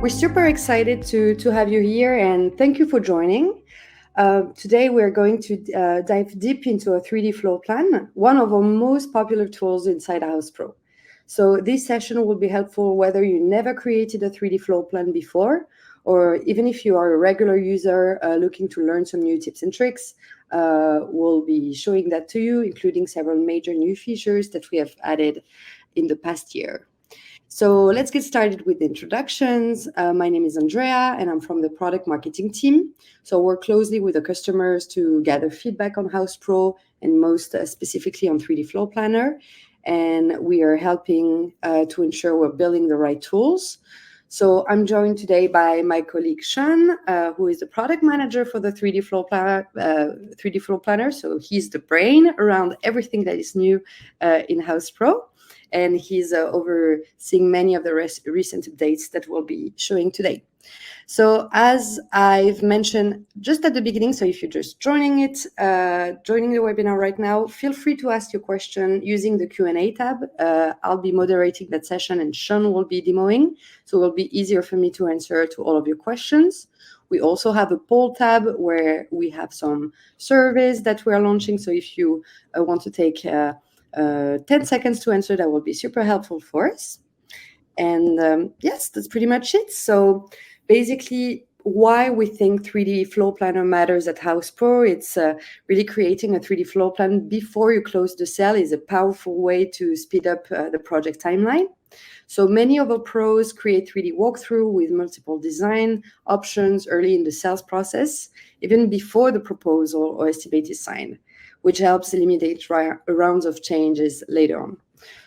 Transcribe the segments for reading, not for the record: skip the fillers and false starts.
We're super excited to have you here and thank you for joining. Today, we're going to dive deep into a 3D floor plan, one of our most popular tools inside House Pro. So, this session will be helpful whether you never created a 3D floor plan before, or even if you are a regular user looking to learn some new tips and tricks. We'll be showing that to you, including several major new features that we have added in the past year. So let's get started with the introductions. My name is Andrea, and I'm from the product marketing team. So work closely with the customers to gather feedback on House Pro and most specifically on 3D Floor Planner. And we are helping to ensure we're building the right tools. So I'm joined today by my colleague Sean, who is the product manager for the 3D Floor Planner. 3D Floor Planner. So he's the brain around everything that is new in House Pro, and he's overseeing many of the recent updates that we'll be showing today. So as I've mentioned just at the beginning, so if you're just joining the webinar right now, feel free to ask your question using the Q&A tab. I'll be moderating that session and Sean will be demoing, so it will be easier for me to answer to all of your questions. We also have a poll tab where we have some surveys that we're launching, so if you want to take 10 seconds to answer, that will be super helpful for us. And yes, that's pretty much it. So basically, why we think 3D floor planner matters at House Pro, it's really creating a 3D floor plan before you close the sale is a powerful way to speed up the project timeline. So many of our pros create 3D walkthrough with multiple design options early in the sales process, even before the proposal or estimate is signed, which helps eliminate rounds of changes later on.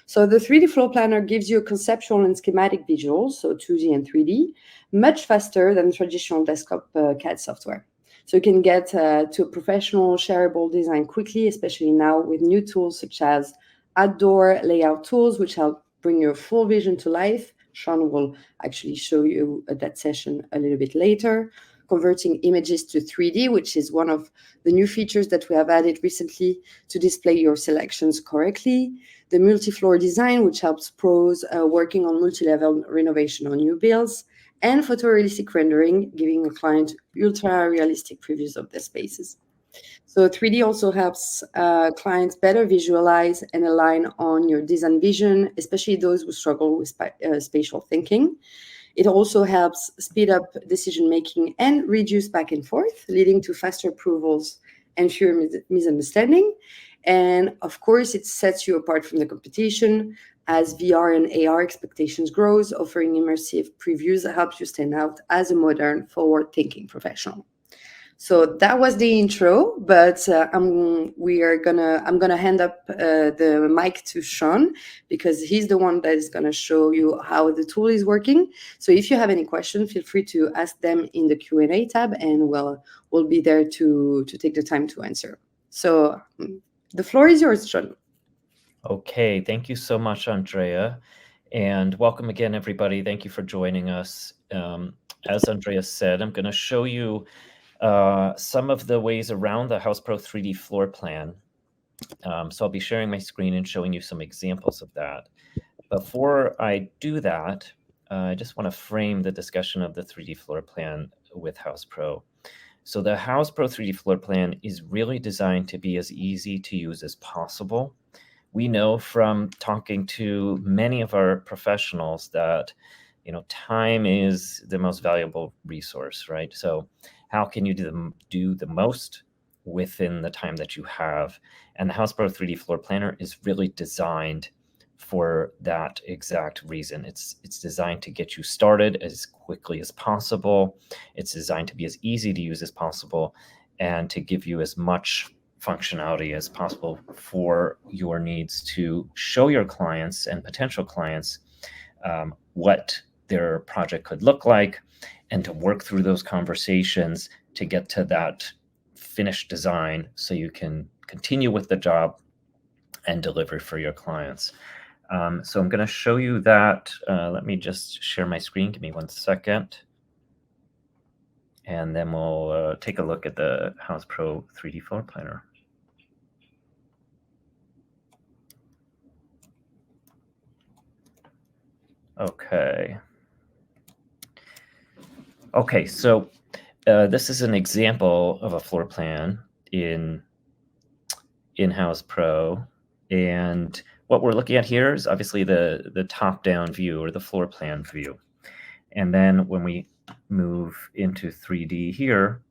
So the 3D floor planner gives you a conceptual and schematic visuals, so 2D and 3D, much faster than traditional desktop CAD software. So you can get to a professional shareable design quickly, especially now with new tools such as outdoor layout tools, which help bring your full vision to life. Sean will actually show you that session a little bit later. Converting images to 3D, which is one of the new features that we have added recently to display your selections correctly. The multi-floor design, which helps pros working on multi-level renovation on new builds, and photorealistic rendering, giving a client ultra-realistic previews of their spaces. So 3D also helps clients better visualize and align on your design vision, especially those who struggle with spatial thinking. It also helps speed up decision-making and reduce back and forth, leading to faster approvals and fewer misunderstanding. And of course, it sets you apart from the competition as VR and AR expectations grows. Offering immersive previews helps you stand out as a modern, forward-thinking professional. So that was the intro, but I'm gonna hand up the mic to Sean because he's the one that is gonna show you how the tool is working. So if you have any questions, feel free to ask them in the Q&A tab, and we'll be there to take the time to answer. So the floor is yours, Sean. Okay, thank you so much, Andrea, and welcome again, everybody. Thank you for joining us. As Andrea said, I'm going to show you some of the ways around the House Pro 3D floor plan. So I'll be sharing my screen and showing you some examples of that. Before I do that, I just want to frame the discussion of the 3D floor plan with House Pro. So the House Pro 3D floor plan is really designed to be as easy to use as possible. We know from talking to many of our professionals that, time is the most valuable resource, right? So how can you do the most within the time that you have? And the House Pro 3D floor planner is really designed for that exact reason. It's designed to get you started as quickly as possible. It's designed to be as easy to use as possible and to give you as much functionality as possible for your needs to show your clients and potential clients what their project could look like, and to work through those conversations to get to that finished design so you can continue with the job and deliver for your clients. So I'm going to show you that. Let me just share my screen. Give me 1 second. And then we'll take a look at the House Pro 3D floor planner. Okay. Okay, so this is an example of a floor plan in In-House Pro. And what we're looking at here is obviously the top-down view or the floor plan view. And then when we move into 3D here,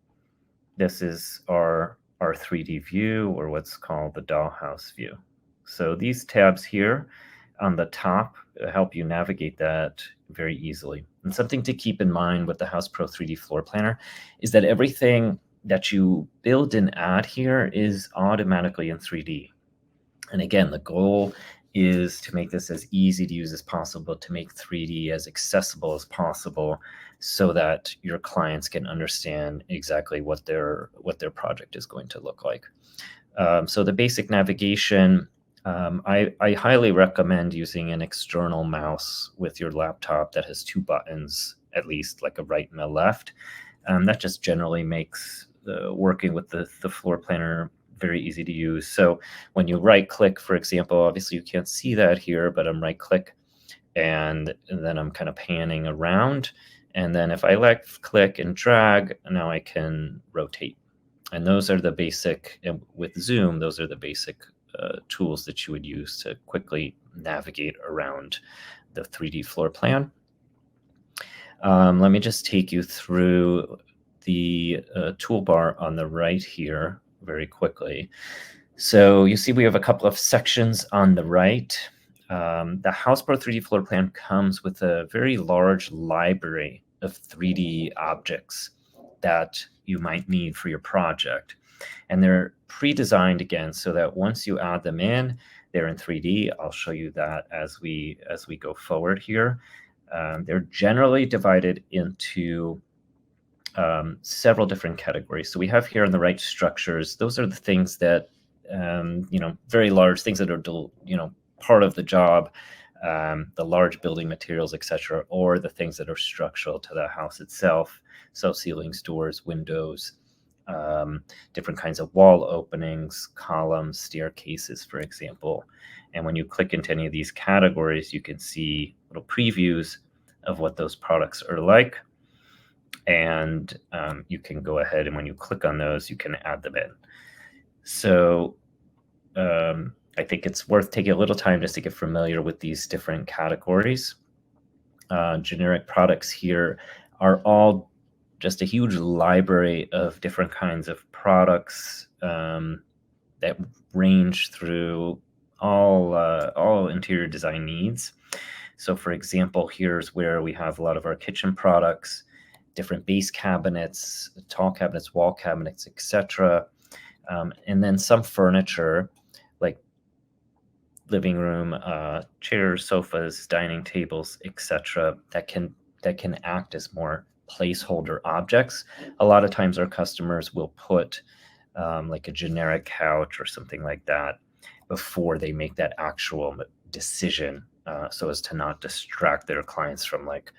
this is our 3D view, or what's called the dollhouse view. So these tabs here on the top help you navigate that very easily. And something to keep in mind with the House Pro 3D Floor Planner is that everything that you build and add here is automatically in 3D. And again, the goal is to make this as easy to use as possible, to make 3D as accessible as possible, so that your clients can understand exactly what their project is going to look like. So the basic navigation, I highly recommend using an external mouse with your laptop that has 2 buttons, at least, like a right and a left. That just generally makes working with the floor planner very easy to use. So when you right click, for example, obviously you can't see that here, but I'm right click and then I'm kind of panning around. And then if I left click and drag, now I can rotate. And those are the basic, with Zoom, those are the basic tools that you would use to quickly navigate around the 3D floor plan. Let me just take you through the toolbar on the right here very quickly. So you see we have a couple of sections on the right. The House Pro 3D floor plan comes with a very large library of 3D objects that you might need for your project. And they're pre-designed again so that once you add them in, they're in 3D. I'll show you that as we go forward here. They're generally divided into several different categories. So we have here on the right structures. Those are the things that, very large things that are, part of the job, the large building materials, etc., or the things that are structural to the house itself. So ceilings, doors, windows, different kinds of wall openings, columns, staircases, for example. And when you click into any of these categories, you can see little previews of what those products are like. And you can go ahead and when you click on those, you can add them in. So I think it's worth taking a little time just to get familiar with these different categories. Generic products here are all just a huge library of different kinds of products that range through all interior design needs. So for example, here's where we have a lot of our kitchen products, different base cabinets, tall cabinets, wall cabinets, etc. And then some furniture like living room, chairs, sofas, dining tables, etc. that can act as more placeholder objects. A lot of times our customers will put like a generic couch or something like that before they make that actual decision, so as to not distract their clients from like,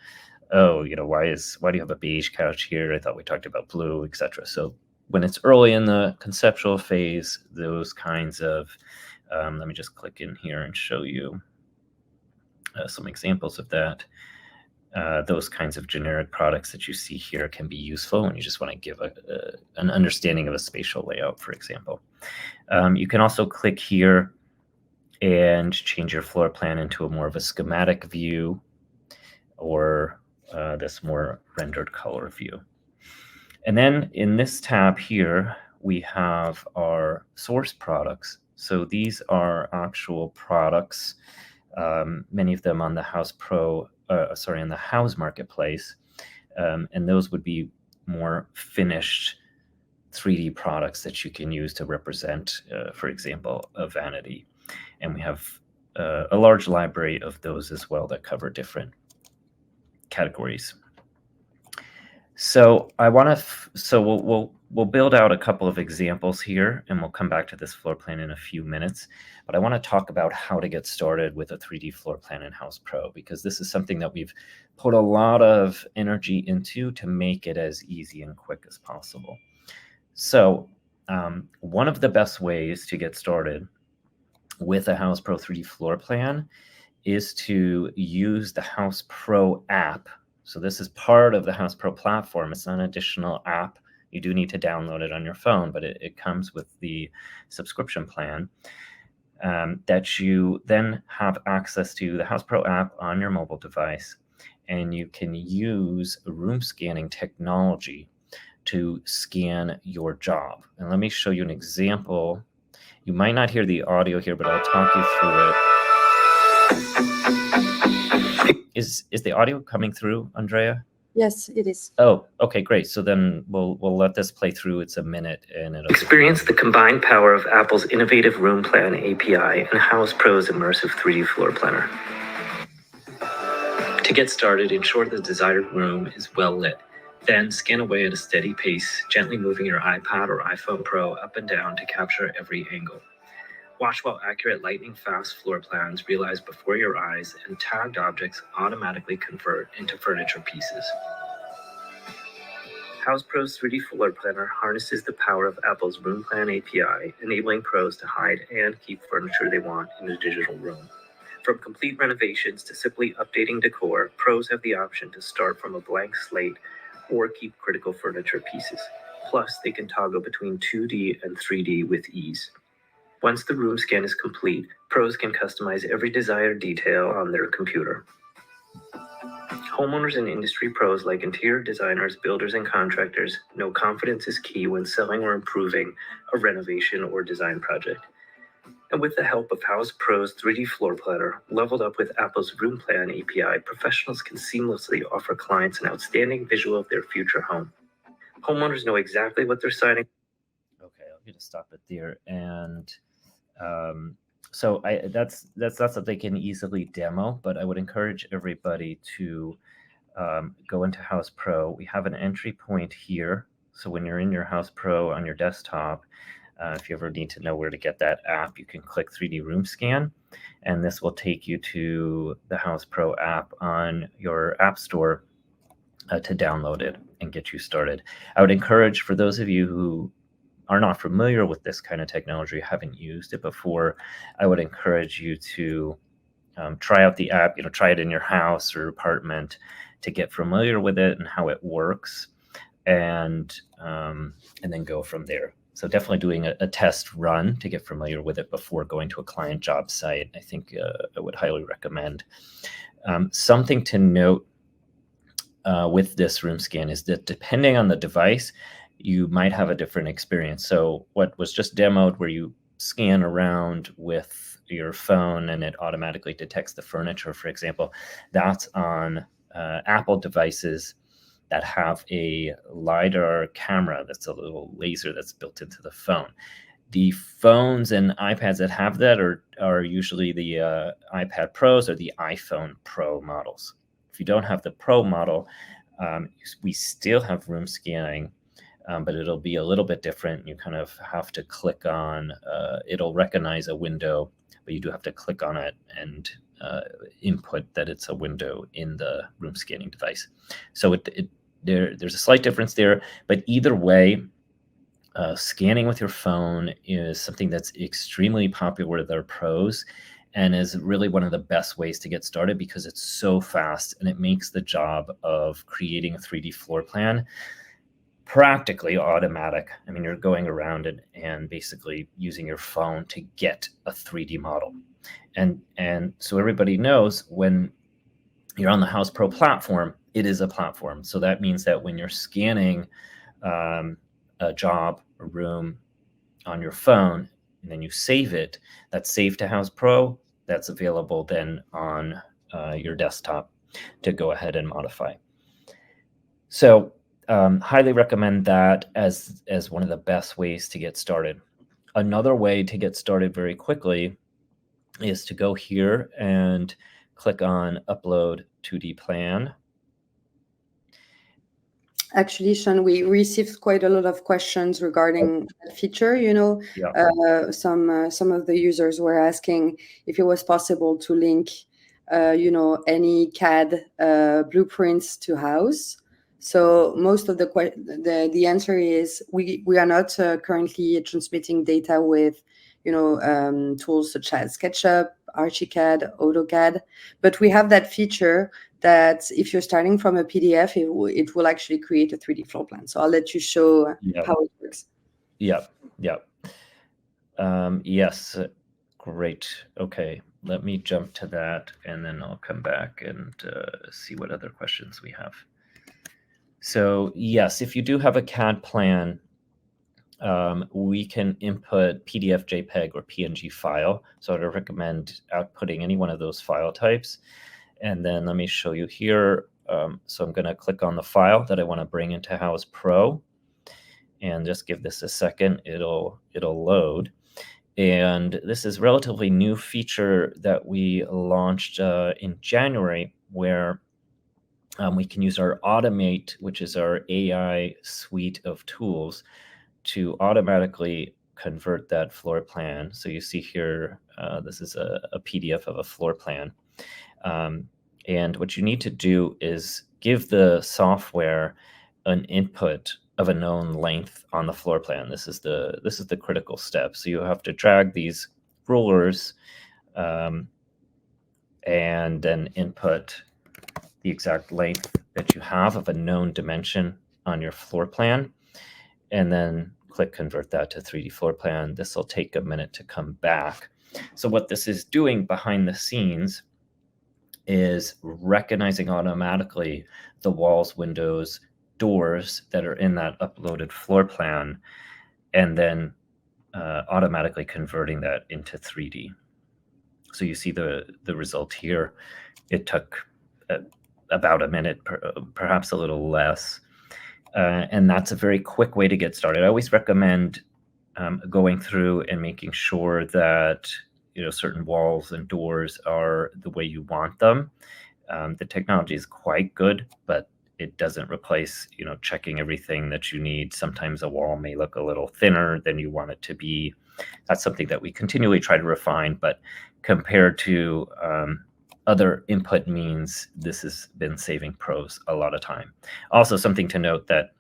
oh, why do you have a beige couch here? I thought we talked about blue, etc. So when it's early in the conceptual phase, those kinds of, let me just click in here and show you some examples of that. Those kinds of generic products that you see here can be useful when you just want to give an understanding of a spatial layout, for example. You can also click here and change your floor plan into a more of a schematic view, or this more rendered color view. And then in this tab here, we have our source products. So these are actual products, many of them on the on the House Marketplace. And those would be more finished 3D products that you can use to represent, for example, a vanity. And we have a large library of those as well that cover different categories. So we'll build out a couple of examples here, and we'll come back to this floor plan in a few minutes. But I want to talk about how to get started with a 3D floor plan in House Pro, because this is something that we've put a lot of energy into to make it as easy and quick as possible. So one of the best ways to get started with a House Pro 3D floor plan is to use the House Pro app So this is part of the House Pro platform. It's not an additional app. You do need to download it on your phone, but it comes with the subscription plan. That you then have access to the House Pro app on your mobile device, and you can use room scanning technology to scan your job. And let me show you an example. You might not hear the audio here, but I'll talk you through it. Is the audio coming through, Andrea? Yes, it is. Oh, okay, great. So then we'll let this play through. It's a minute, and it'll experience the combined power of Apple's innovative Room Plan API and House Pro's immersive 3D floor planner. To get started, ensure the desired room is well lit. Then scan away at a steady pace, gently moving your iPad or iPhone Pro up and down to capture every angle. Watch while accurate lightning-fast floor plans realize before your eyes and tagged objects automatically convert into furniture pieces. House Pro's 3D Floor Planner harnesses the power of Apple's Room Plan API, enabling pros to hide and keep furniture they want in a digital room. From complete renovations to simply updating decor, pros have the option to start from a blank slate or keep critical furniture pieces. Plus, they can toggle between 2D and 3D with ease. Once the room scan is complete, pros can customize every desired detail on their computer. Homeowners and industry pros like interior designers, builders, and contractors know confidence is key when selling or improving a renovation or design project. And with the help of House Pro's 3D Floor Planner, leveled up with Apple's Room Plan API, professionals can seamlessly offer clients an outstanding visual of their future home. Homeowners know exactly what they're signing. Okay, I'm going to stop it there. And so that's not something they can easily demo, but I would encourage everybody to go into House Pro. We have an entry point here. So when you're in your House Pro on your desktop, if you ever need to know where to get that app, you can click 3D Room Scan, and this will take you to the House Pro app on your App Store to download it and get you started. I would encourage, for those of you who are not familiar with this kind of technology, haven't used it before, I would encourage you to try out the app, try it in your house or apartment to get familiar with it and how it works, and then go from there. So definitely doing a test run to get familiar with it before going to a client job site, I think I would highly recommend. Something to note with this room scan is that depending on the device, you might have a different experience. So what was just demoed, where you scan around with your phone and it automatically detects the furniture, for example, that's on Apple devices that have a LiDAR camera. That's a little laser that's built into the phone. The phones and iPads that have that are usually the iPad Pros or the iPhone Pro models. If you don't have the Pro model, we still have room scanning, but it'll be a little bit different. You kind of have to click on, it'll recognize a window, but you do have to click on it and input that it's a window in the room scanning device. So there's a slight difference there, but either way, scanning with your phone is something that's extremely popular with our pros and is really one of the best ways to get started because it's so fast and it makes the job of creating a 3D floor plan practically automatic. I mean, you're going around and basically using your phone to get a 3D model. And so everybody knows when you're on the House Pro platform, it is a platform. So that means that when you're scanning a job, a room on your phone, and then you save it, that's saved to House Pro, that's available then on your desktop to go ahead and modify. So highly recommend that as one of the best ways to get started. Another way to get started very quickly is to go here and click on Upload 2D Plan. Actually, Sean, we received quite a lot of questions regarding that feature. Yeah. Some of the users were asking if it was possible to link, any CAD blueprints to House. So most of the answer is we are not currently transmitting data with, tools such as SketchUp, Archicad, AutoCAD, but we have that feature that if you're starting from a PDF, it will actually create a 3D floor plan. So I'll let you show Yep. how it works. Yep. Yep. Yes. Great. Okay. Let me jump to that, and then I'll come back and see what other questions we have. So yes, if you do have a CAD plan, we can input PDF, JPEG, or PNG file. So I'd recommend outputting any one of those file types. And then let me show you here. So I'm going to click on the file that I want to bring into House Pro, and just give this a second. It'll load. And this is a relatively new feature that we launched in January, where we can use our Automate, which is our AI suite of tools, to automatically convert that floor plan. So you see here, this is a PDF of a floor plan. And what you need to do is give the software an input of a known length on the floor plan. This is the critical step. So you have to drag these rulers and then input the exact length that you have of a known dimension on your floor plan, and then click convert that to 3D floor plan. This will take a minute to come back. So what this is doing behind the scenes is recognizing automatically the walls, windows, doors that are in that uploaded floor plan, and then automatically converting that into 3D. So you see the result here. It took about a minute, perhaps a little less. And that's a very quick way to get started. I always recommend going through and making sure that certain walls and doors are the way you want them. The technology is quite good, but it doesn't replace checking everything that you need. Sometimes a wall may look a little thinner than you want it to be. That's something that we continually try to refine, but compared to other input means, this has been saving pros a lot of time. Also, something to note that,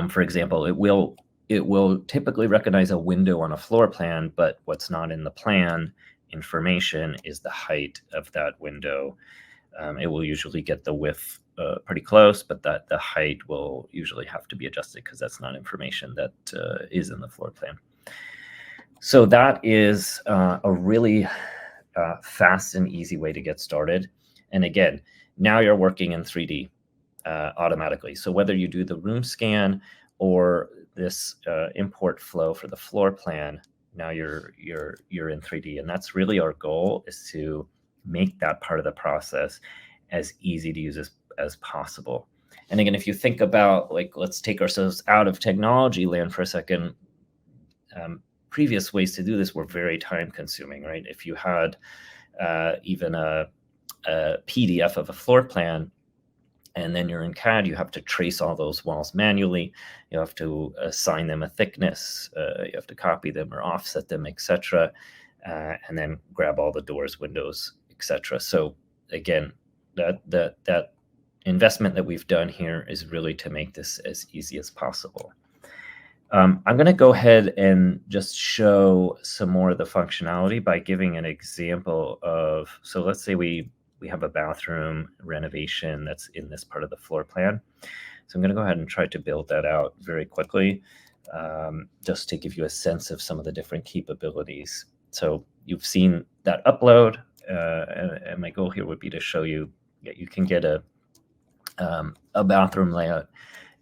for example, it will typically recognize a window on a floor plan, but what's not in the plan information is the height of that window. It will usually get the width pretty close, but the height will usually have to be adjusted because that's not information that is in the floor plan. So that is a really fast and easy way to get started. And again, now you're working in 3D automatically. So whether you do the room scan or this import flow for the floor plan, now you're in 3D. And that's really our goal, is to make that part of the process as easy to use as possible. And again, if you think about, let's take ourselves out of technology land for a second. Previous ways to do this were very time consuming, right? If you had even a PDF of a floor plan, and then you're in CAD, you have to trace all those walls manually. You have to assign them a thickness. You have to copy them or offset them, etc. And then grab all the doors, windows, etc. So again, that investment that we've done here is really to make this as easy as possible. I'm going to go ahead and just show some more of the functionality by giving an example of, so let's say we have a bathroom renovation that's in this part of the floor plan. So I'm going to go ahead and try to build that out very quickly, just to give you a sense of some of the different capabilities. So you've seen that upload, and my goal here would be to show you that you can get a bathroom layout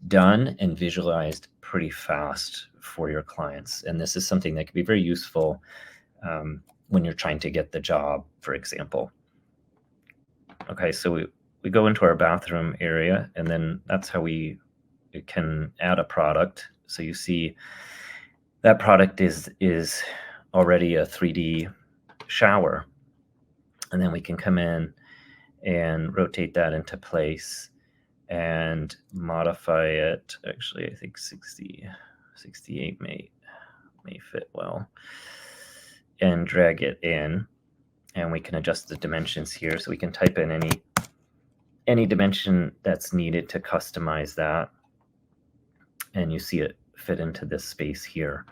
done and visualized pretty fast for your clients. And this is something that can be very useful when you're trying to get the job, for example. Okay, so we go into our bathroom area, and then that's how we can add a product. So you see that product is already a 3D shower. And then we can come in and rotate that into place and modify it. Actually, I think 68 may fit well. And drag it in. And we can adjust the dimensions here. So we can type in any dimension that's needed to customize that. And you see it fit into this space here.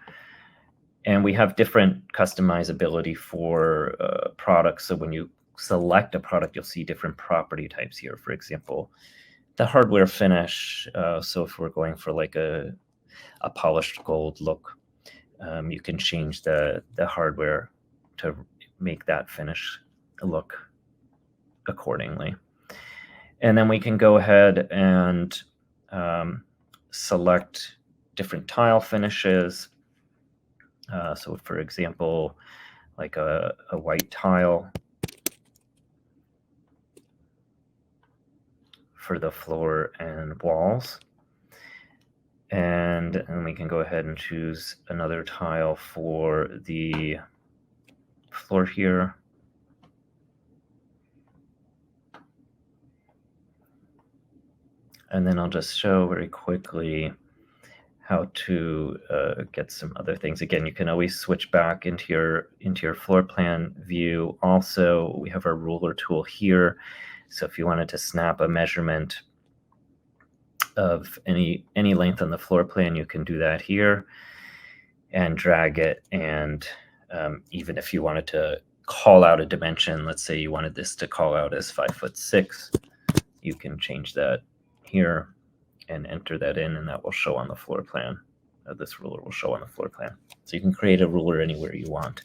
And we have different customizability for products. So when you select a product, you'll see different property types here. For example, the hardware finish. So if we're going for like a polished gold look, you can change the hardware to make that finish look accordingly. And then we can go ahead and select different tile finishes. So for example, like a white tile for the floor and walls. And we can go ahead and choose another tile for the floor here. And then I'll just show very quickly how to get some other things. Again, you can always switch back into your floor plan view. Also, we have our ruler tool here. So if you wanted to snap a measurement of any length on the floor plan, you can do that here and drag it. And even if you wanted to call out a dimension, let's say you wanted this to call out as 5'6", you can change that here and enter that in, and that will show on the floor plan. This ruler will show on the floor plan. So you can create a ruler anywhere you want.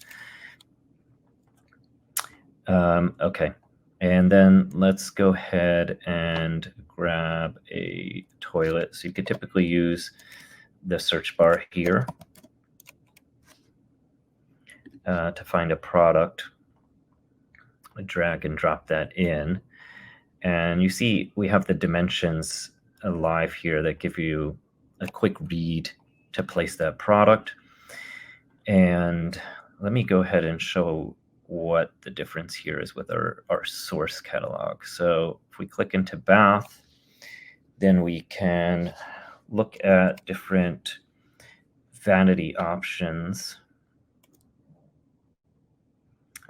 Okay, and then let's go ahead and grab a toilet. So you could typically use the search bar here to find a product. Drag and drop that in. And you see we have the dimensions live here that give you a quick read to place that product. And let me go ahead and show what the difference here is with our source catalog. So if we click into bath, then we can look at different vanity options.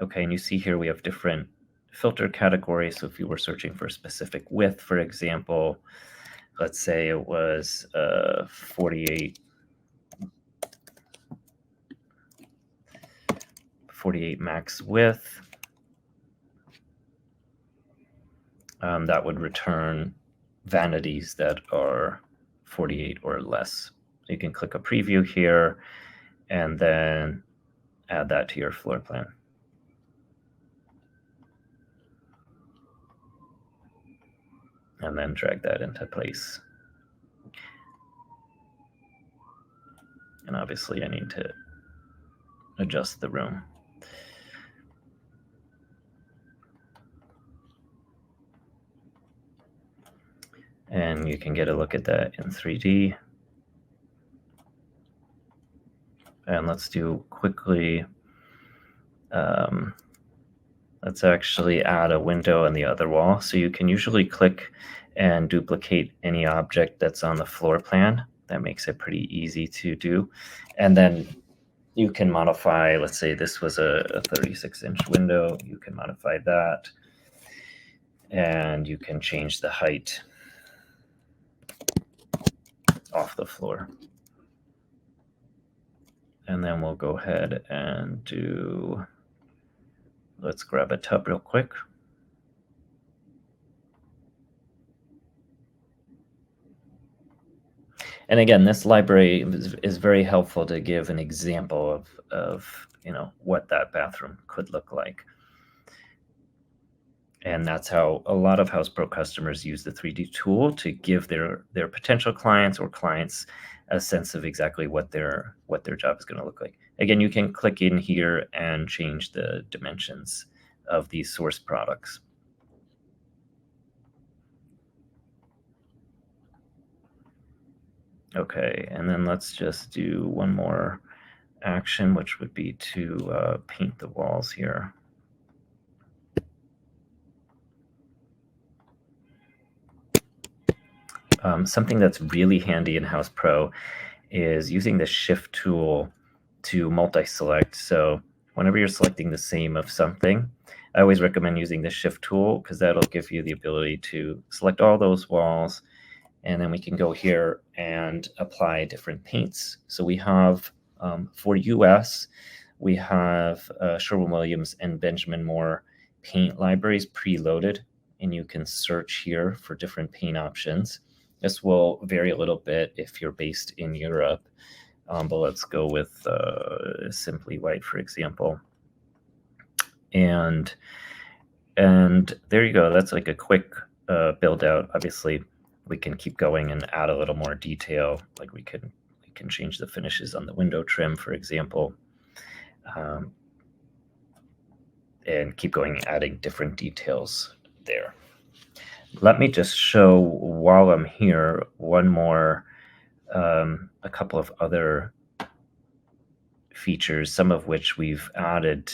Okay, and you see here we have different filter categories. So if you were searching for a specific width, for example, let's say it was 48 max width, that would return vanities that are 48 or less. You can click a preview here and then add that to your floor plan. And then drag that into place. And obviously I need to adjust the room. And you can get a look at that in 3D. And let's do quickly, let's actually add a window on the other wall. So you can usually click and duplicate any object that's on the floor plan. That makes it pretty easy to do. And then you can modify, let's say this was a 36-inch window, you can modify that. And you can change the height off the floor. And then we'll go ahead and do, let's grab a tub real quick. And again, this library is very helpful to give an example of what that bathroom could look like. And that's how a lot of House Pro customers use the 3D tool to give their potential clients or clients a sense of exactly what their job is going to look like. Again, you can click in here and change the dimensions of these source products. Okay, and then let's just do one more action, which would be to paint the walls here. Something that's really handy in House Pro is using the Shift tool to multi-select. So whenever you're selecting the same of something, I always recommend using the Shift tool because that'll give you the ability to select all those walls. And then we can go here and apply different paints. So we have, for US, we have Sherwin-Williams and Benjamin Moore paint libraries preloaded, and you can search here for different paint options. This will vary a little bit if you're based in Europe, but let's go with Simply White, for example. And there you go. That's like a quick build out. Obviously, we can keep going and add a little more detail. Like we can change the finishes on the window trim, for example, and keep going, adding different details there. Let me just show, while I'm here, one more, a couple of other features, some of which we've added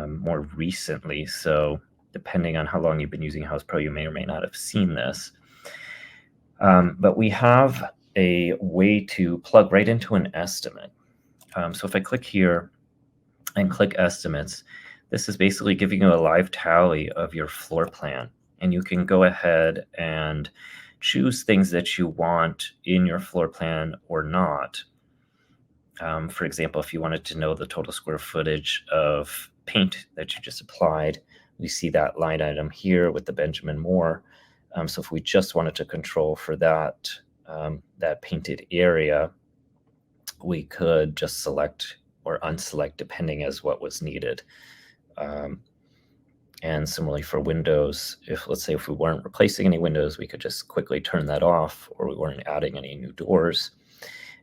more recently. So depending on how long you've been using House Pro, you may or may not have seen this. But we have a way to plug right into an estimate. So if I click here and click estimates, this is basically giving you a live tally of your floor plan. And you can go ahead and choose things that you want in your floor plan or not. For example, if you wanted to know the total square footage of paint that you just applied, we see that line item here with the Benjamin Moore. So if we just wanted to control for that, that painted area, we could just select or unselect depending as what was needed. And similarly for windows, let's say if we weren't replacing any windows, we could just quickly turn that off, or we weren't adding any new doors.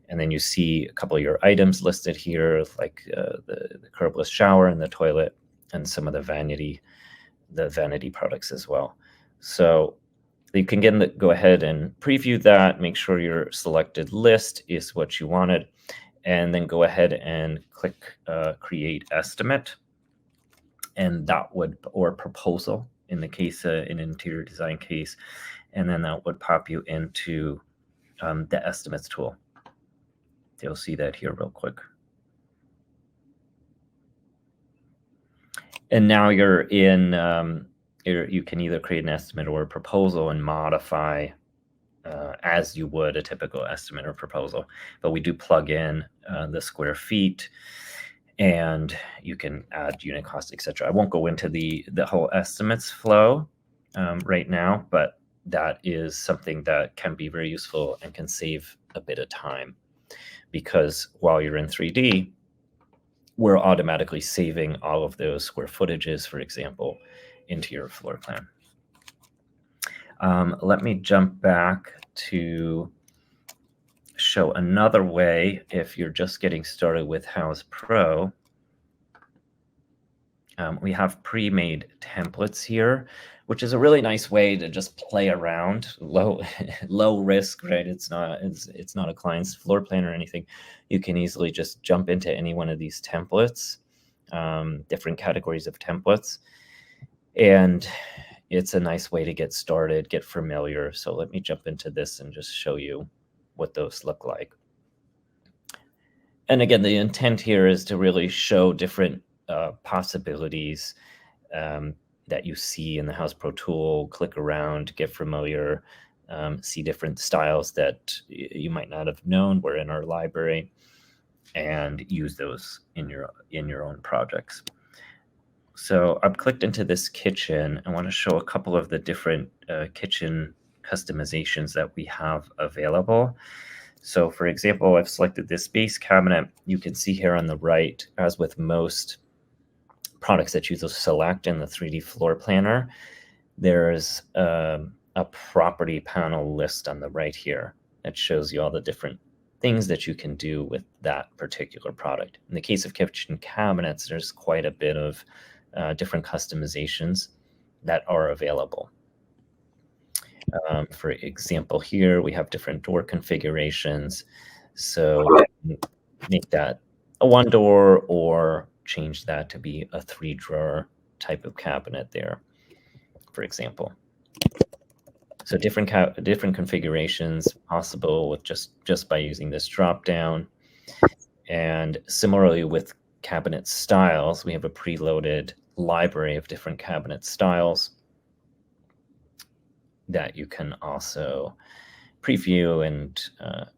And then you see a couple of your items listed here, like the curbless shower and the toilet, and some of the vanity products as well. So you can go ahead and preview that, make sure your selected list is what you wanted, and then go ahead and click Create Estimate. And that would, or proposal in the case, in interior design case, and then that would pop you into the estimates tool. You'll see that here real quick. And now you're in, you can either create an estimate or a proposal and modify as you would a typical estimate or proposal. But we do plug in the square feet, and you can add unit cost, etc. I won't go into the whole estimates flow right now, but that is something that can be very useful and can save a bit of time, because while you're in 3D, we're automatically saving all of those square footages, for example, into your floor plan. Let me jump back to show another way if you're just getting started with House Pro. We have pre-made templates here, which is a really nice way to just play around, low risk, right? It's not a client's floor plan or anything. You can easily just jump into any one of these templates, different categories of templates, and it's a nice way to get started, get familiar. So let me jump into this and just show you what those look like. And again, the intent here is to really show different possibilities that you see in the House Pro tool. Click around, get familiar, see different styles that you might not have known were in our library, and use those in your own projects. So I've clicked into this kitchen. I want to show a couple of the different kitchen customizations that we have available. So for example, I've selected this base cabinet. You can see here on the right, as with most products that you select in the 3D floor planner, there's a property panel list on the right here that shows you all the different things that you can do with that particular product. In the case of kitchen cabinets, there's quite a bit of different customizations that are available. For example, here we have different door configurations. So make that a one door, or change that to be a 3-drawer type of cabinet there, for example. So different configurations possible with just by using this drop down. And similarly with cabinet styles, we have a preloaded library of different cabinet styles that you can also preview and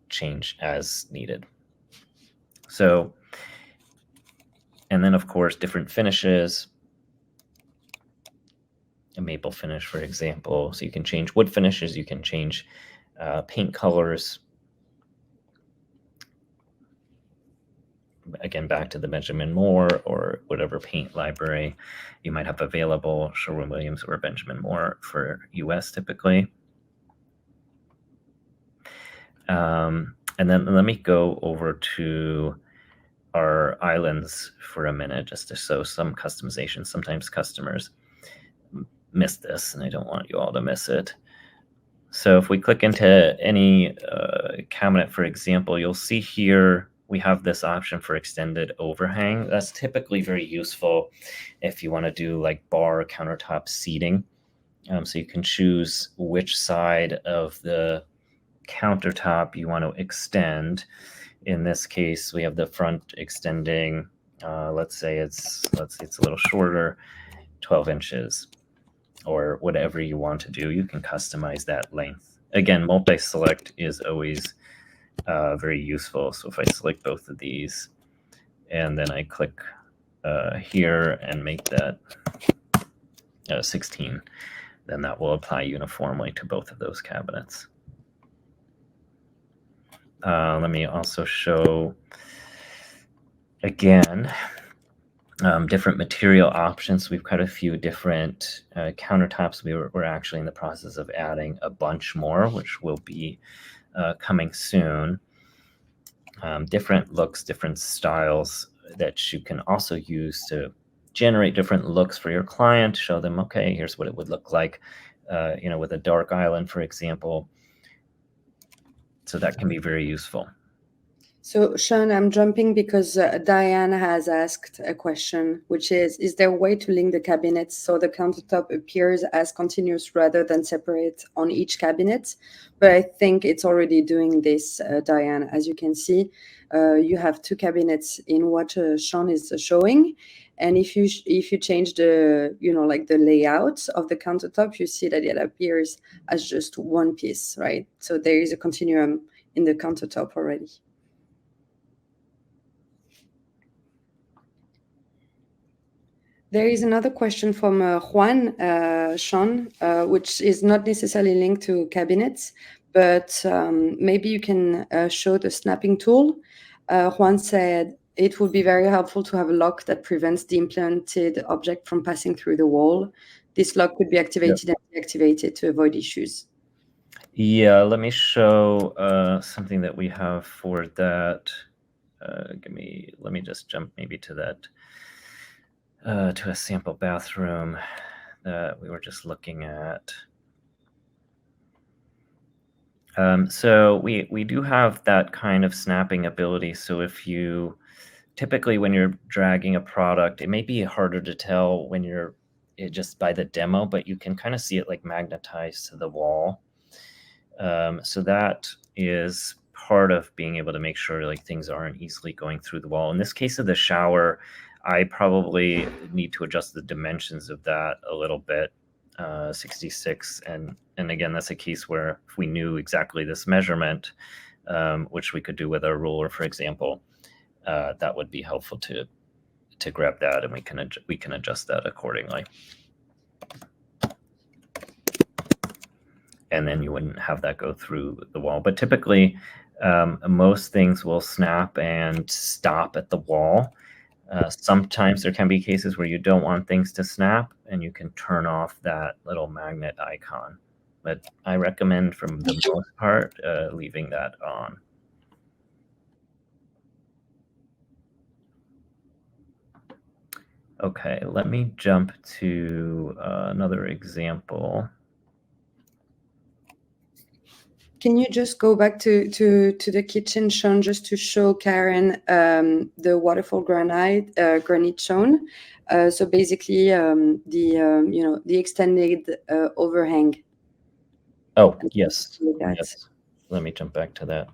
change as needed. So, and then of course, different finishes. a maple finish, for example. So you can change wood finishes, you can change paint colors. Again, back to the Benjamin Moore or whatever paint library you might have available, Sherwin-Williams or Benjamin Moore for US typically. And then let me go over to our islands for a minute just to show some customization. Sometimes customers miss this, and I don't want you all to miss it. So if we click into any cabinet, for example, you'll see here we have this option for extended overhang. That's typically very useful if you want to do like bar countertop seating. So you can choose which side of the countertop you want to extend. In this case, we have the front extending, let's say it's a little shorter, 12 inches, or whatever you want to do. You can customize that length. Again, multi-select is always very useful. So if I select both of these and then I click here and make that 16, then that will apply uniformly to both of those cabinets. Let me also show, again, different material options. We've got a few different countertops. We're actually in the process of adding a bunch more, which will be coming soon. Different looks, different styles that you can also use to generate different looks for your client. Show them, okay, here's what it would look like, with a dark island, for example. So that can be very useful. So, Sean, I'm jumping because Diane has asked a question, which is there a way to link the cabinets so the countertop appears as continuous rather than separate on each cabinet? But I think it's already doing this, Diane. As you can see, you have two cabinets in what Sean is showing. And if you change the, like the layout of the countertop, you see that it appears as just one piece, right? So there is a continuum in the countertop already. There is another question from Juan, Sean, which is not necessarily linked to cabinets, but maybe you can show the snapping tool. Juan said, it would be very helpful to have a lock that prevents the implanted object from passing through the wall. This lock could be activated and deactivated to avoid issues. Yeah, let me show something that we have for that. Let me just jump maybe to that, to a sample bathroom that we were just looking at. So we do have that kind of snapping ability. So if you, typically when you're dragging a product, it may be harder to tell when you're just by the demo, but you can kind of see it like magnetized to the wall. So that is part of being able to make sure like things aren't easily going through the wall. In this case of the shower, I probably need to adjust the dimensions of that a little bit. 66, and again, that's a case where if we knew exactly this measurement, which we could do with our ruler, for example, that would be helpful to grab that, and we can adjust that accordingly. And then you wouldn't have that go through the wall. But typically, most things will snap and stop at the wall. Sometimes there can be cases where you don't want things to snap, and you can turn off that little magnet icon. But I recommend, for the most part, leaving that on. Okay, let me jump to another example. Can you just go back to the kitchen, Sean, just to show Karen the waterfall granite shown? So basically, the extended overhang. Oh, yes. Yes. Let me jump back to that.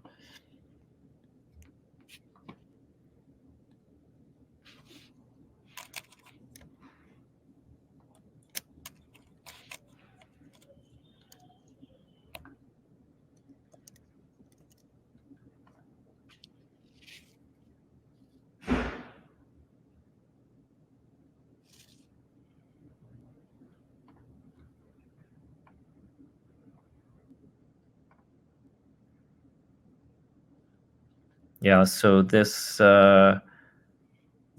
Yeah, so this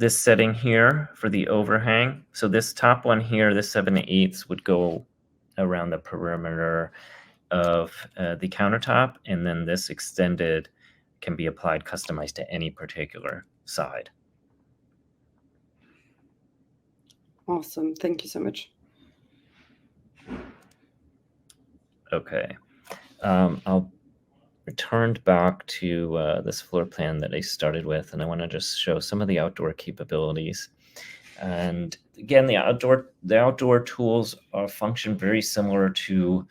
setting here for the overhang, so this top one here, this 7/8 would go around the perimeter of the countertop, and then this extended can be applied, customized to any particular side. Awesome. Thank you so much. Okay. I'll returned back to this floor plan that I started with, and I want to just show some of the outdoor capabilities. And again, the outdoor tools function very similar to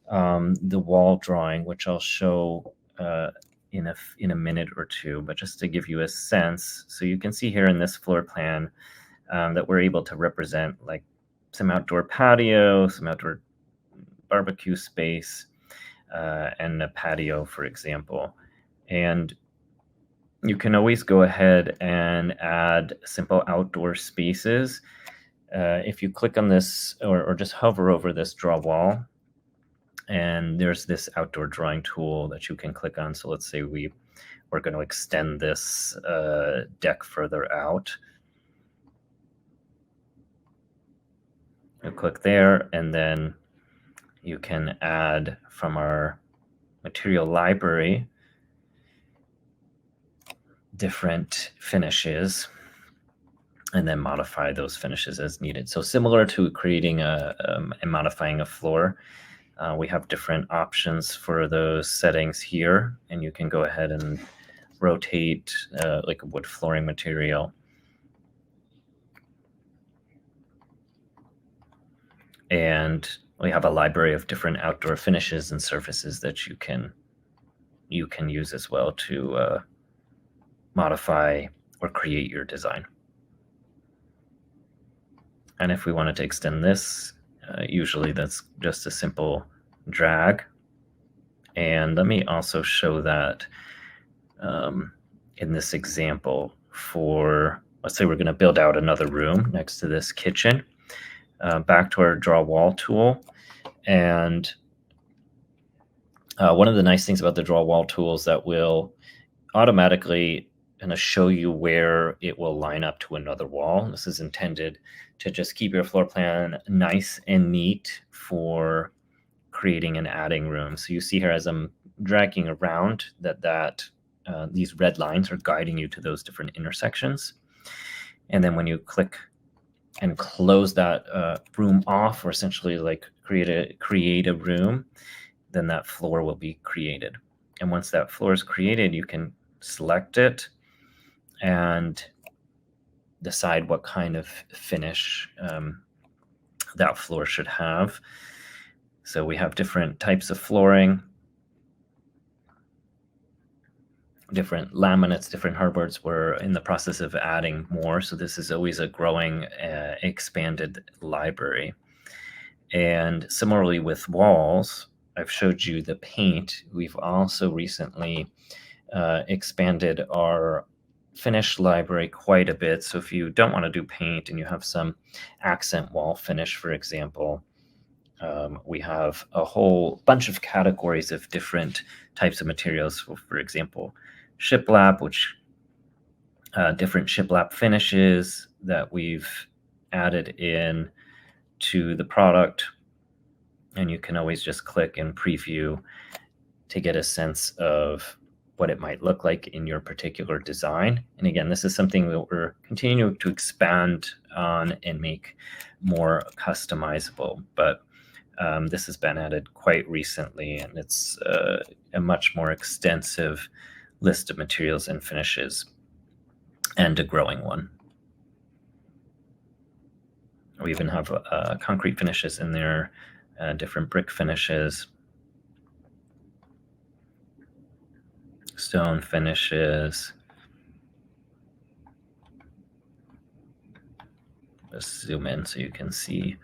the wall drawing, which I'll show in a minute or two. But just to give you a sense, so you can see here in this floor plan that we're able to represent like some outdoor patio, some outdoor barbecue space, and a patio, for example. And you can always go ahead and add simple outdoor spaces. If you click on this or just hover over this draw wall, and there's this outdoor drawing tool that you can click on. So let's say we're going to extend this deck further out. You click there, and then you can add from our material library different finishes and then modify those finishes as needed. So similar to creating and modifying a floor, we have different options for those settings here, and you can go ahead and rotate like a wood flooring material. And we have a library of different outdoor finishes and surfaces that you can use as well to modify or create your design. And if we wanted to extend this, usually that's just a simple drag. And let me also show that in this example for, let's say we're going to build out another room next to this kitchen. Back to our draw wall tool. And one of the nice things about the draw wall tool is that will automatically kind of show you where it will line up to another wall. This is intended to just keep your floor plan nice and neat for creating and adding room. So you see here as I'm dragging around that these red lines are guiding you to those different intersections. And then when you click and close that room off, or essentially like create a room, then that floor will be created. And once that floor is created, you can select it and decide what kind of finish that floor should have. So we have different types of flooring, different laminates, different hardboards. We're in the process of adding more. So this is always a growing, expanded library. And similarly with walls, I've showed you the paint. We've also recently expanded our finish library quite a bit. So if you don't want to do paint and you have some accent wall finish, for example, we have a whole bunch of categories of different types of materials. For example, shiplap, which different shiplap finishes that we've added in to the product. And you can always just click and preview to get a sense of what it might look like in your particular design. And again, this is something that we're continuing to expand on and make more customizable. But this has been added quite recently, and it's a much more extensive list of materials and finishes, and a growing one. We even have concrete finishes in there, different brick finishes, stone finishes. Just zoom in so you can see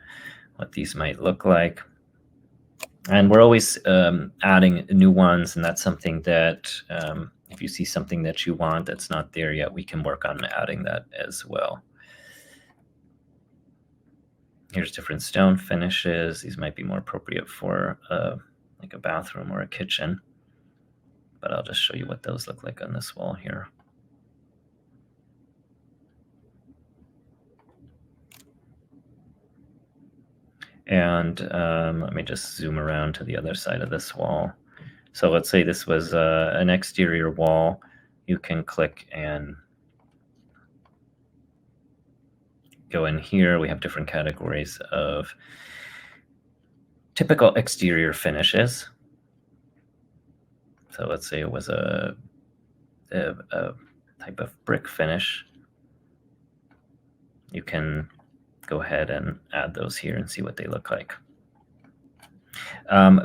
what these might look like. And we're always adding new ones, and that's something that if you see something that you want that's not there yet, we can work on adding that as well. Here's different stone finishes. These might be more appropriate for like a bathroom or a kitchen. but I'll just show you what those look like on this wall here. And let me just zoom around to the other side of this wall. So let's say this was an exterior wall. You can click and go in here. We have different categories of typical exterior finishes. So let's say it was a type of brick finish. You can go ahead and add those here and see what they look like.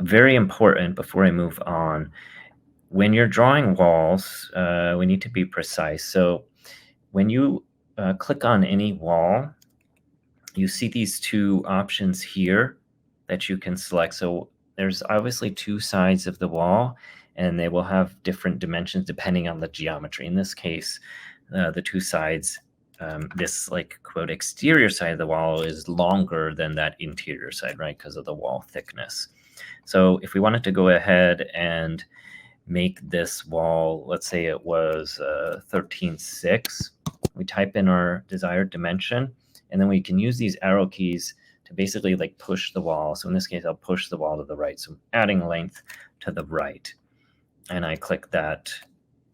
Very important before I move on, when you're drawing walls, we need to be precise. So when you click on any wall, you see these two options here that you can select. So there's obviously two sides of the wall, and they will have different dimensions depending on the geometry. In this case, the two sides, this like quote exterior side of the wall is longer than that interior side, right? Because of the wall thickness. So if we wanted to go ahead and make this wall, let's say it was 13.6, we type in our desired dimension, and then we can use these arrow keys to basically like push the wall. So in this case, I'll push the wall to the right. So I'm adding length to the right, and I click that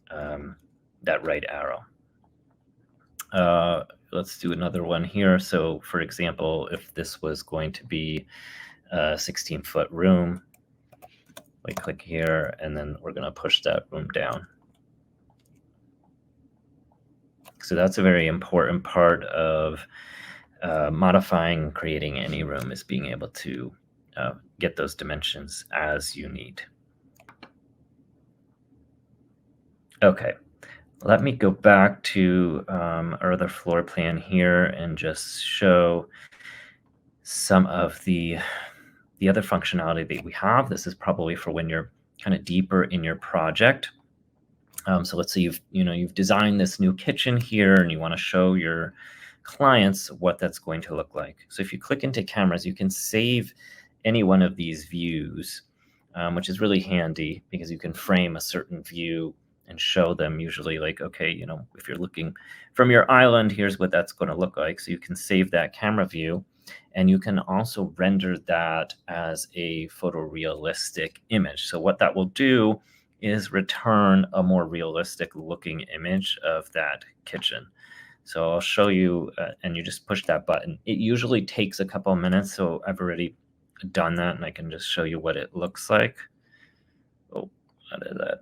that right arrow. Let's do another one here. So for example, if this was going to be a 16-foot room, we click here, and then we're going to push that room down. So that's a very important part of modifying, creating any room, is being able to get those dimensions as you need. Okay, let me go back to our other floor plan here and just show some of the other functionality that we have. This is probably for when you're kind of deeper in your project. So let's say you've designed this new kitchen here, and you want to show your clients what that's going to look like. So if you click into cameras, you can save any one of these views, which is really handy because you can frame a certain view and show them usually like, okay, if you're looking from your island, here's what that's going to look like. So you can save that camera view, and you can also render that as a photorealistic image. So what that will do is return a more realistic looking image of that kitchen. So I'll show you, and you just push that button. It usually takes a couple of minutes, so I've already done that, and I can just show you what it looks like. Oh, how did that?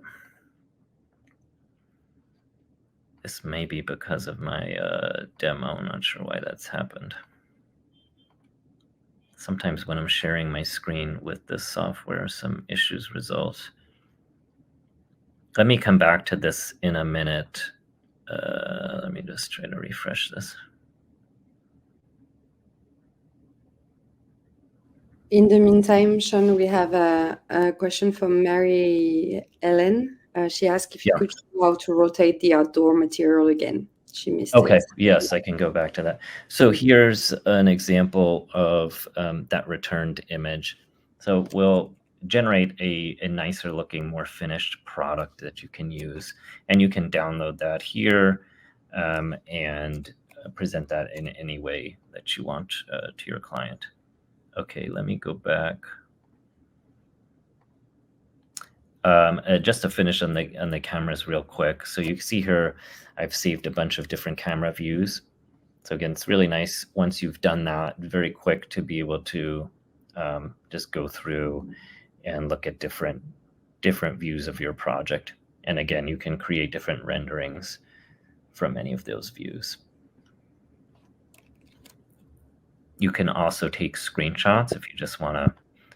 This may be because of my demo. I'm not sure why that's happened. Sometimes when I'm sharing my screen with this software, some issues result. Let me come back to this in a minute. Let me just try to refresh this. In the meantime, Sean, we have a question from Mary Ellen. She asked if you could show how to rotate the outdoor material again. She missed it. Okay, yes, I can go back to that. So here's an example of that returned image. So we'll generate a nicer looking, more finished product that you can use, and you can download that here and present that in any way that you want to your client. Okay, let me go back. Just to finish on the cameras real quick. So you can see here, I've saved a bunch of different camera views. So again, it's really nice once you've done that, very quick to be able to just go through and look at different views of your project. And again, you can create different renderings from any of those views. You can also take screenshots if you just want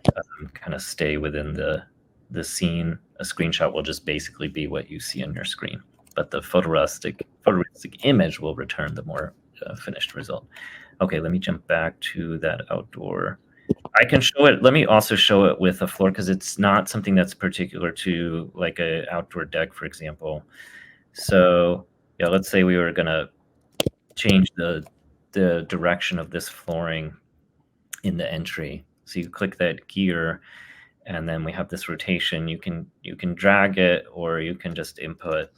to kind of stay within the scene. A screenshot will just basically be what you see on your screen, but the photorealistic image will return the more finished result. Okay, let me jump back to that outdoor. I can show it. Let me also show it with a floor, because it's not something that's particular to like an outdoor deck, for example. So yeah, let's say we were going to change the direction of this flooring in the entry. So you click that gear, And then we have this rotation. You can drag it, or you can just input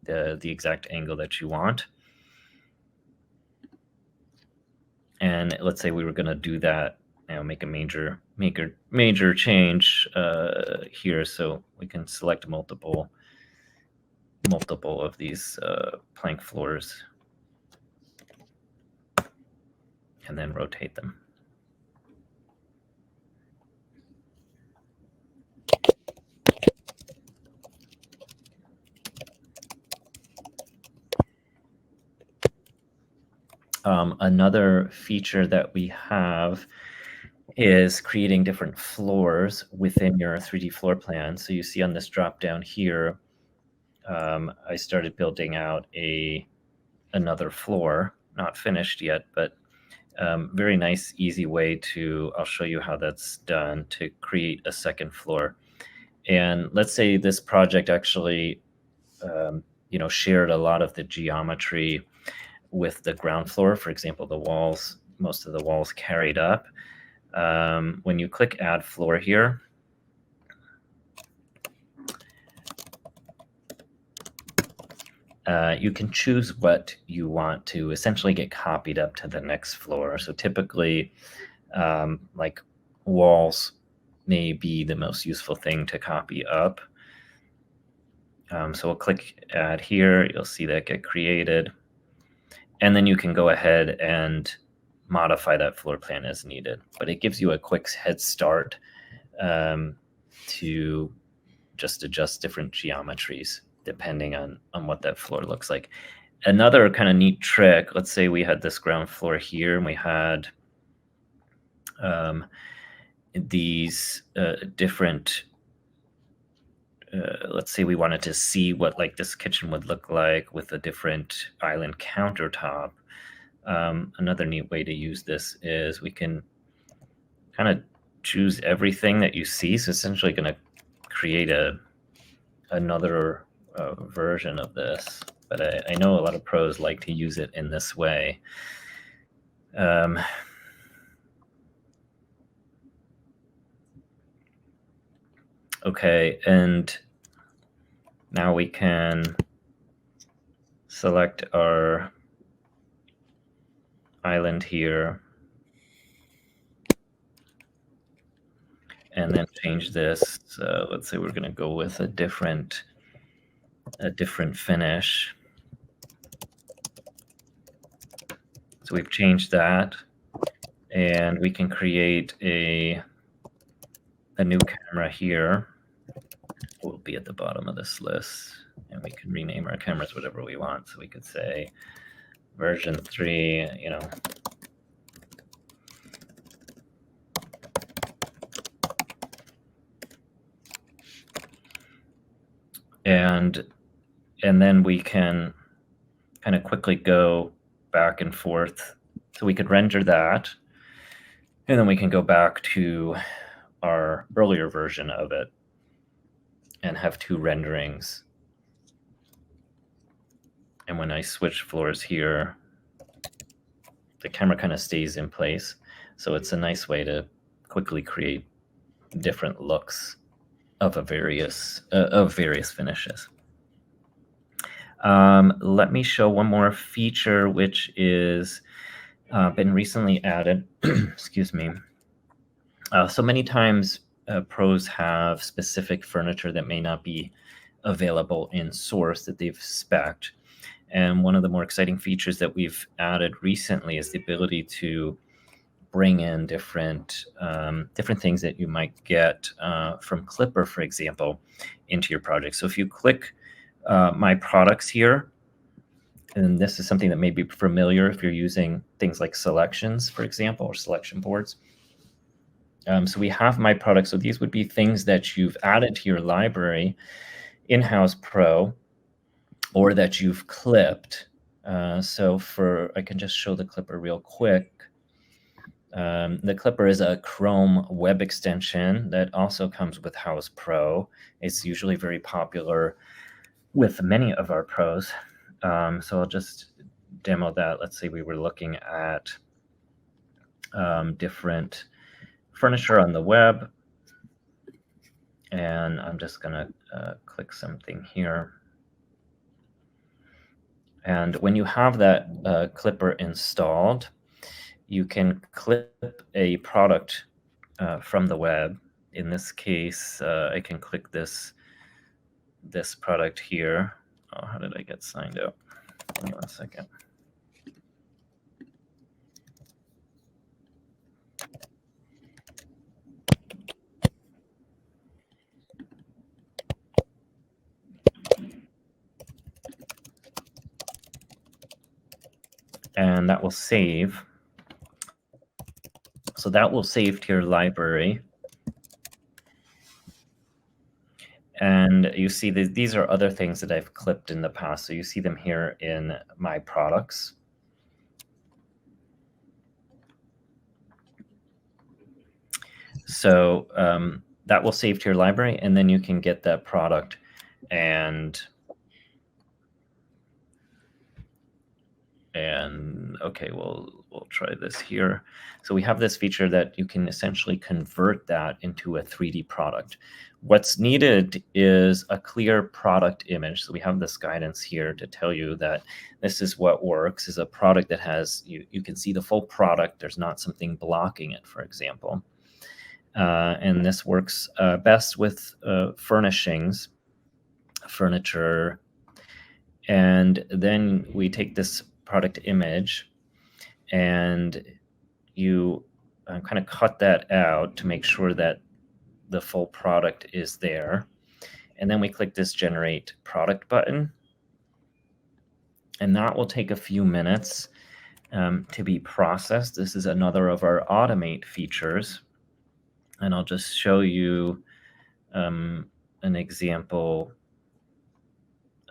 the exact angle that you want. And let's say we were going to do that, make a major change here, so we can select multiple of these plank floors and then rotate them. Another feature that we have is creating different floors within your 3D floor plan. So you see on this drop down here, I started building out another floor, not finished yet, but very nice, easy way to, I'll show you how that's done, to create a second floor. And let's say this project actually, shared a lot of the geometry with the ground floor. For example, the walls, most of the walls carried up. When you click Add Floor here, you can choose what you want to essentially get copied up to the next floor. So typically, like walls may be the most useful thing to copy up. So we'll click Add here. You'll see that get created. And then you can go ahead and modify that floor plan as needed. But it gives you a quick head start to just adjust different geometries depending on what that floor looks like. Another kind of neat trick, let's say we had this ground floor here and we had these different, let's say we wanted to see what like this kitchen would look like with a different island countertop. Another neat way to use this is we can kind of choose everything that you see. So essentially going to create another version of this, but I know a lot of pros like to use it in this way. Okay, and now we can select our island here and then change this. Let's say we're going to go with a different finish. So we've changed that, and we can create a new camera here. Will be at the bottom of this list, and we can rename our cameras whatever we want. So we could say version 3, and then we can kind of quickly go back and forth. So we could render that, and then we can go back to our earlier version of it and have two renderings. And when I switch floors here, the camera kind of stays in place. So it's a nice way to quickly create different looks of various finishes. Let me show one more feature, which is been recently added. Excuse me. So many times pros have specific furniture that may not be available in source that they've spec'd. And one of the more exciting features that we've added recently is the ability to bring in different things that you might get from Clipper, for example, into your project. So if you click My Products here, and this is something that may be familiar if you're using things like selections, for example, or selection boards. So we have My Products. So these would be things that you've added to your library in House Pro, or that you've clipped. So I can just show the Clipper real quick. The Clipper is a Chrome web extension that also comes with House Pro. It's usually very popular with many of our pros. So I'll just demo that. Let's say we were looking at different furniture on the web. And I'm just going to click something here. And when you have that clipper installed, you can clip a product from the web. In this case, I can click this product here. Oh, how did I get signed out? Give me 1 second. And that will save. So that will save to your library. And you see that these are other things that I've clipped in the past. So you see them here in my products. So that will save to your library, and then you can get that product and okay, we'll try this here. So we have this feature that you can essentially convert that into a 3D product. What's needed is a clear product image. So we have this guidance here to tell you that this is what works, is a product that has, you can see the full product. There's not something blocking it, for example. And this works best with furnishings, furniture. And then we take this product image and you kind of cut that out to make sure that the full product is there. And then we click this generate product button. And that will take a few minutes to be processed. This is another of our automate features. And I'll just show you an example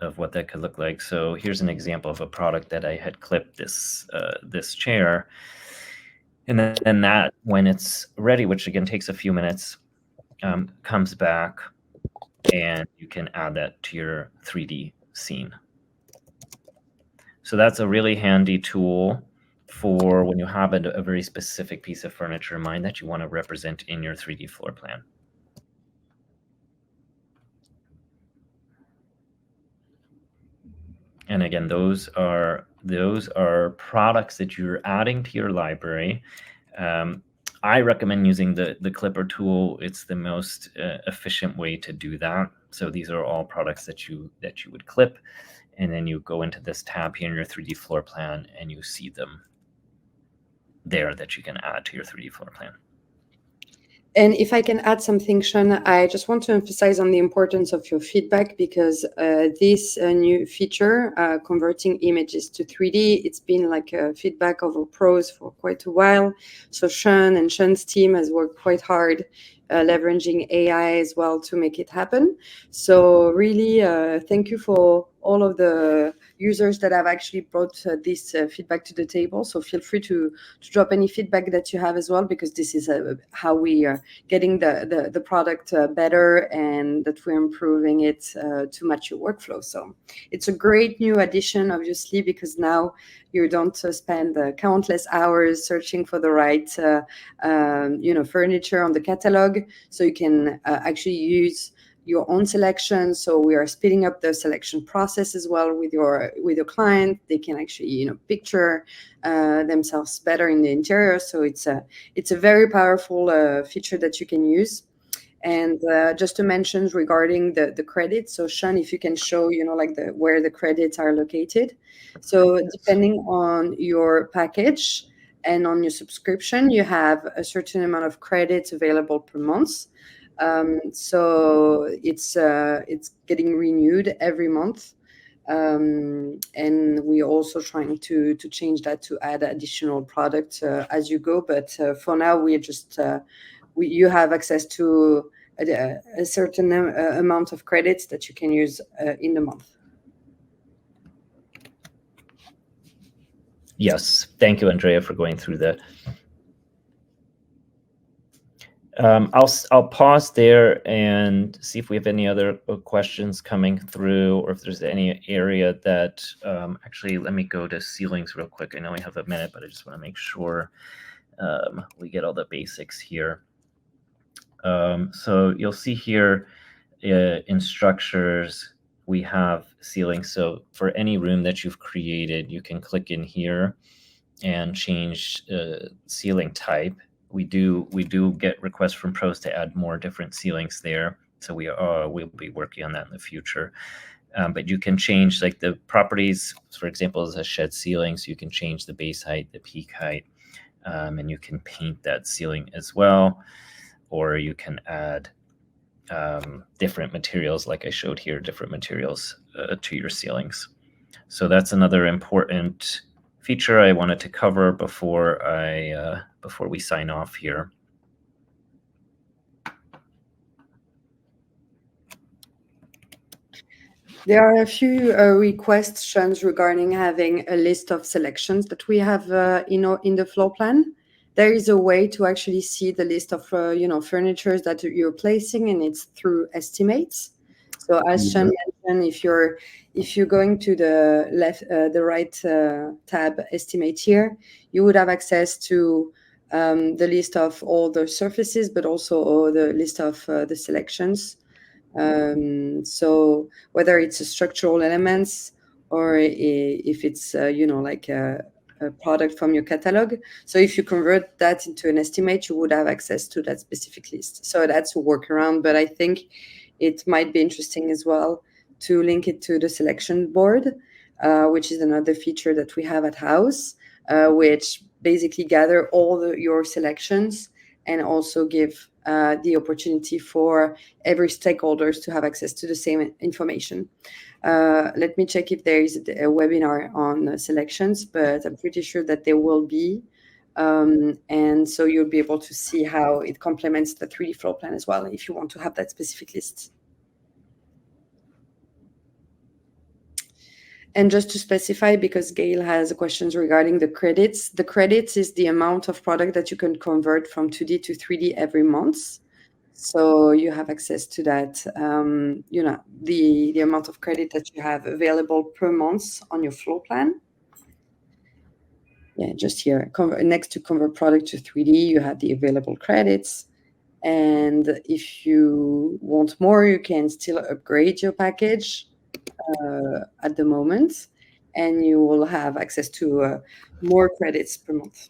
of what that could look like. So here's an example of a product that I had clipped, this chair. And then that, when it's ready, which again takes a few minutes, comes back and you can add that to your 3D scene. So that's a really handy tool for when you have a very specific piece of furniture in mind that you want to represent in your 3D floor plan. And again, those are products that you're adding to your library. I recommend using the Clipper tool. It's the most efficient way to do that. So these are all products that you would clip, and then you go into this tab here in your 3D floor plan, and you see them there that you can add to your 3D floor plan. And if I can add something, Sean, I just want to emphasize on the importance of your feedback, because this new feature, converting images to 3D, it's been like a feedback of our pros for quite a while. So Sean and Sean's team has worked quite hard, leveraging AI as well to make it happen. So really, thank you for all of the users that have actually brought this feedback to the table. So feel free to drop any feedback that you have as well, because this is how we are getting the product better, and that we're improving it to match your workflow. So it's a great new addition, obviously, because now you don't spend countless hours searching for the right furniture on the catalog. So you can actually use your own selection. So we are speeding up the selection process as well with your client. They can actually picture themselves better in the interior. So it's a very powerful feature that you can use. And just to mention regarding the credits, so Sean, if you can show like where the credits are located. So depending on your package and on your subscription, you have a certain amount of credits available per month. So it's getting renewed every month, and we're also trying to change that to add additional products as you go. But for now, we're just you have access to a certain amount of credits that you can use in the month. Yes, thank you, Andrea, for going through that. I'll pause there and see if we have any other questions coming through, or if there's any area that actually, let me go to ceilings real quick. I know we have a minute, but I just want to make sure we get all the basics here. So you'll see here in structures, we have ceilings. So for any room that you've created, you can click in here and change ceiling type. We do get requests from pros to add more different ceilings there. So we'll be working on that in the future. But you can change like the properties, for example, as a shed ceiling, so you can change the base height, the peak height, and you can paint that ceiling as well, or you can add different materials, like I showed here, different materials to your ceilings. So that's another important feature I wanted to cover before we sign off here. There are a few questions regarding having a list of selections that we have in the floor plan. There is a way to actually see the list of furniture that you're placing, and it's through estimates. So as Sean mentioned, if you're going to the left, the right tab, estimate here, you would have access to the list of all the surfaces, but also the list of the selections. So whether it's a structural elements or if it's like a product from your catalog. So if you convert that into an estimate, you would have access to that specific list. So that's a workaround, but I think it might be interesting as well to link it to the selection board, which is another feature that we have at house, which basically gather all your selections and also give the opportunity for every stakeholders to have access to the same information. Let me check if there is a webinar on selections, but I'm pretty sure that there will be. And so you'll be able to see how it complements the 3D floor plan as well, if you want to have that specific list. And just to specify, because Gail has questions regarding the credits is the amount of product that you can convert from 2D to 3D every month. So you have access to that, the amount of credit that you have available per month on your floor plan. Yeah, just here, next to convert product to 3D, you have the available credits. And if you want more, you can still upgrade your package at the moment, and you will have access to more credits per month.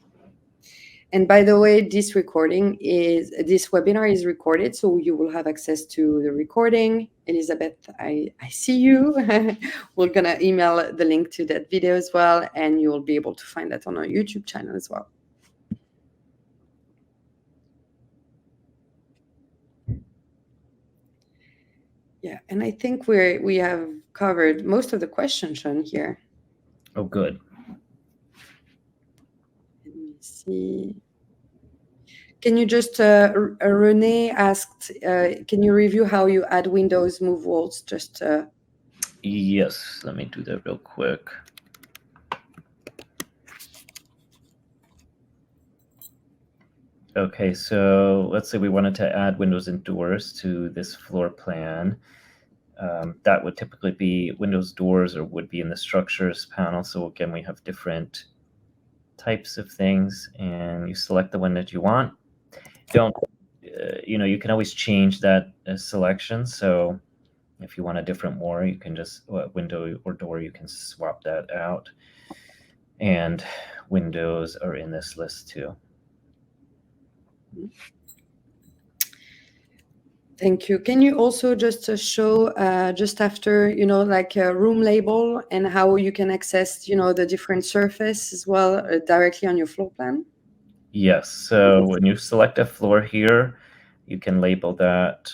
And by the way, this webinar is recorded, so you will have access to the recording. Elizabeth, I see you. We're gonna email the link to that video as well, and you will be able to find that on our YouTube channel as well. Yeah, and I think we have covered most of the questions shown here. Oh, good. Let me see. Can you just, Renee asked, can you review how you add windows, move walls? Just. Yes, let me do that real quick. Okay, so let's say we wanted to add windows and doors to this floor plan. That would typically be windows, doors, or would be in the structures panel. So again, we have different types of things, and you select the one that you want. You can always change that selection. So if you want a different more, you can just window or door, you can swap that out. And windows are in this list too. Thank you. Can you also just show just after, like a room label and how you can access, the different surface as well directly on your floor plan? Yes. So when you select a floor here, you can label that.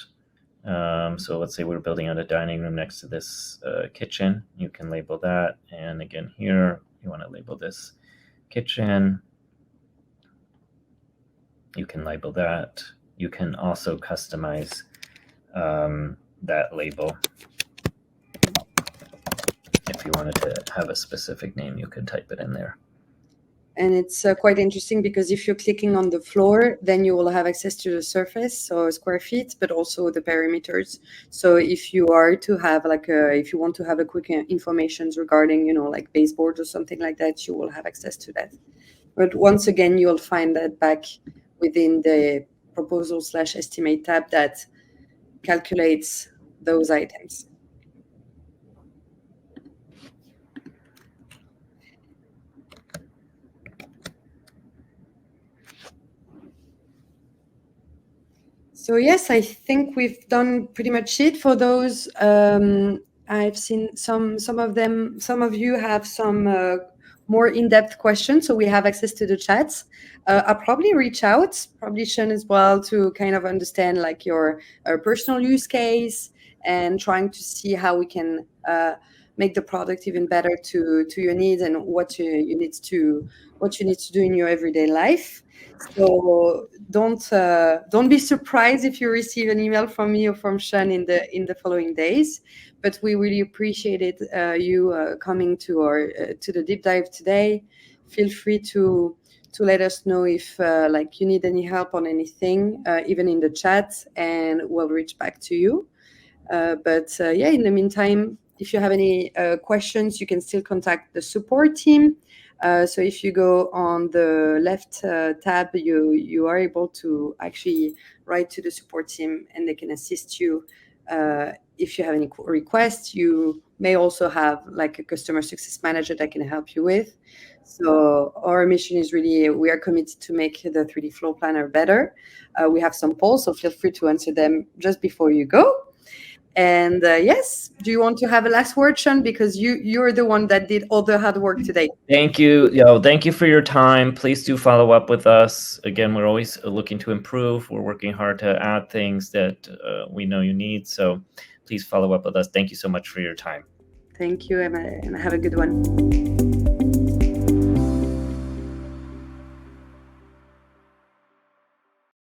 So let's say we're building out a dining room next to this kitchen. You can label that. And again, here, you want to label this kitchen. You can label that. You can also customize that label. If you wanted to have a specific name, you could type it in there. And it's quite interesting because if you're clicking on the floor, then you will have access to the surface, so square feet, but also the perimeters. So if you are to have if you want to have a quick information regarding, like baseboards or something like that, you will have access to that. But once again, you'll find that back within the proposal / estimate tab that calculates those items. So yes, I think we've done pretty much it for those. I've seen some of them. Some of you have some more in-depth questions, so we have access to the chats. I'll probably reach out, probably Sean as well, to kind of understand like your personal use case and trying to see how we can make the product even better to your needs and what you need to do in your everyday life. So don't be surprised if you receive an email from me or from Sean in the following days. But we really appreciated you coming to our to the deep dive today. Feel free to let us know if like you need any help on anything, even in the chat, and we'll reach back to you. But yeah, in the meantime, if you have any questions, you can still contact the support team. So if you go on the left tab, you are able to actually write to the support team, and they can assist you if you have any requests. You may also have like a customer success manager that can help you with. So our mission is really, we are committed to make the 3D floor planner better. We have some polls, so feel free to answer them just before you go. And yes, do you want to have a last word, Sean? Because you're the one that did all the hard work today. Thank you. Thank you for your time. Please do follow up with us. Again, we're always looking to improve. We're working hard to add things that we know you need. So please follow up with us. Thank you so much for your time. Thank you, Emma, and have a good one.